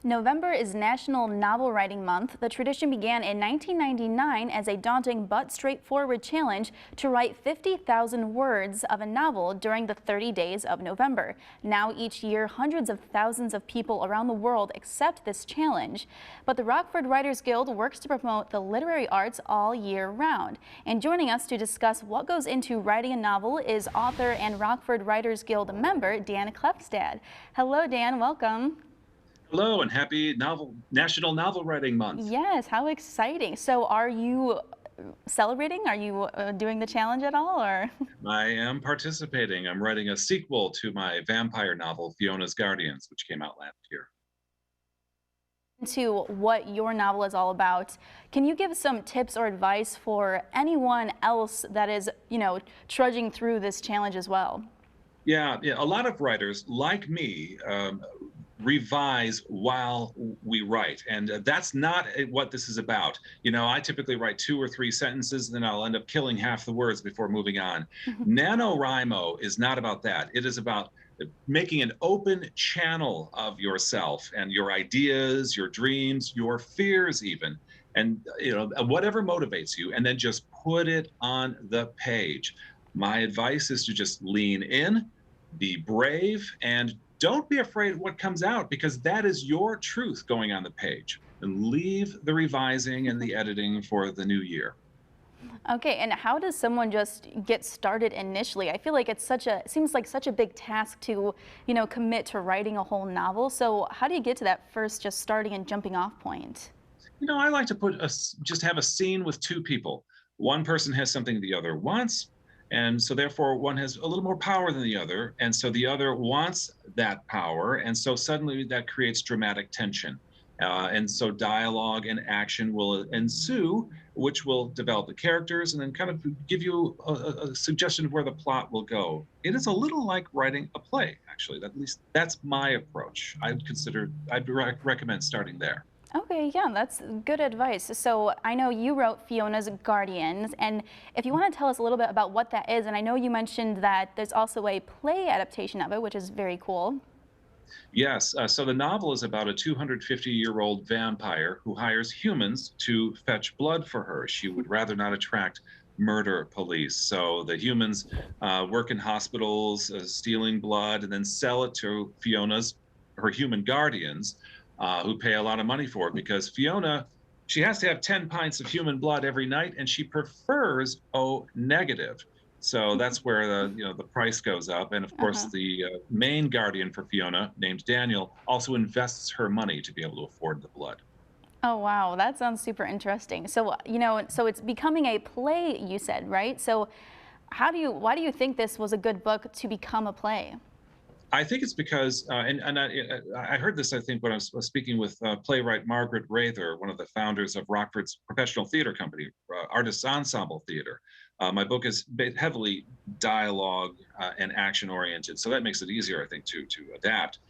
November is National Novel Writing Month. The tradition began in 1999 as a daunting but straightforward challenge to write 50,000 words of a novel during the 30 days of November. Now each year, hundreds of thousands of people around the world accept this challenge. But the Rockford Writers Guild works to promote the literary arts all year round. And joining us to discuss what goes into writing a novel is author and Rockford Writers Guild member Dan Klefstad. Hello, Dan. Welcome. Hello and happy National Novel Writing Month. Yes, how exciting. So are you celebrating? Are you doing the challenge at all, or? I am participating. I'm writing a sequel to my vampire novel, Fionas Guardians, which came out last year. To what your novel is all about, can you give some tips or advice for anyone else that is, trudging through this challenge as well? Yeah, a lot of writers like me revise while we write, and that's not what this is about. I typically write 2 or 3 sentences, then I'll end up killing half the words before moving on. NaNoWriMo is not about that. It is about making an open channel of yourself and your ideas, your dreams, your fears even, and whatever motivates you, and then just put it on the page. My advice is to just lean in, be brave, and don't be afraid of what comes out, because that is your truth going on the page. And leave the revising and the editing for the new year. Okay, and how does someone just get started initially? I feel like it seems like such a big task to, commit to writing a whole novel. So how do you get to that first just starting and jumping off point? I like to just have a scene with 2 people. One person has something the other wants, and so therefore one has a little more power than the other, and so the other wants that power, and so suddenly that creates dramatic tension. And so dialogue and action will ensue, which will develop the characters and then kind of give you a suggestion of where the plot will go. It is a little like writing a play, actually. At least that's my approach. I'd recommend starting there. Okay, yeah, that's good advice. So I know you wrote Fionas Guardians, and if you want to tell us a little bit about what that is, and I know you mentioned that there's also a play adaptation of it, which is very cool. Yes, so the novel is about a 250-year-old vampire who hires humans to fetch blood for her. She would rather not attract murder police. So the humans work in hospitals, stealing blood, and then sell it to her human guardians, who pay a lot of money for it, because Fiona, she has to have 10 pints of human blood every night, and she prefers O negative. So that's where the price goes up. And of course, the main guardian for Fiona, named Daniel, also invests her money to be able to afford the blood. Oh, wow, that sounds super interesting. So, so it's becoming a play, you said, right? So why do you think this was a good book to become a play? I think it's because, I heard this, I think, when I was speaking with playwright Margaret Rather, one of the founders of Rockford's professional theater company, Artists Ensemble Theater. My book is heavily dialogue and action oriented, so that makes it easier, I think, to adapt.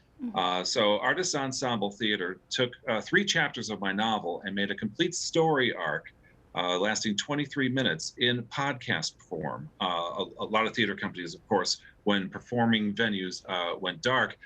So Artists Ensemble Theater took 3 chapters of my novel and made a complete story arc lasting 23 minutes in podcast form. A lot of theater companies, of course, when performing venues went dark,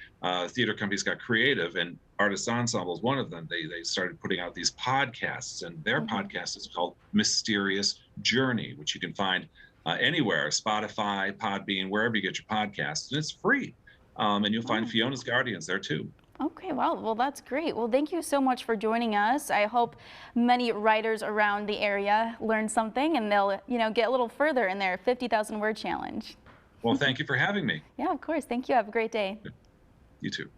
theater companies got creative, and Artists Ensemble is one of them. They started putting out these podcasts, and their podcast is called Mysterious Journey, which you can find anywhere, Spotify, Podbean, wherever you get your podcasts, and it's free. And you'll find Fiona's Guardians there too. Okay, well, that's great. Well, thank you so much for joining us. I hope many writers around the area learn something, and they'll, get a little further in their 50,000 word challenge. Well, thank you for having me. Yeah, of course. Thank you. Have a great day. You too.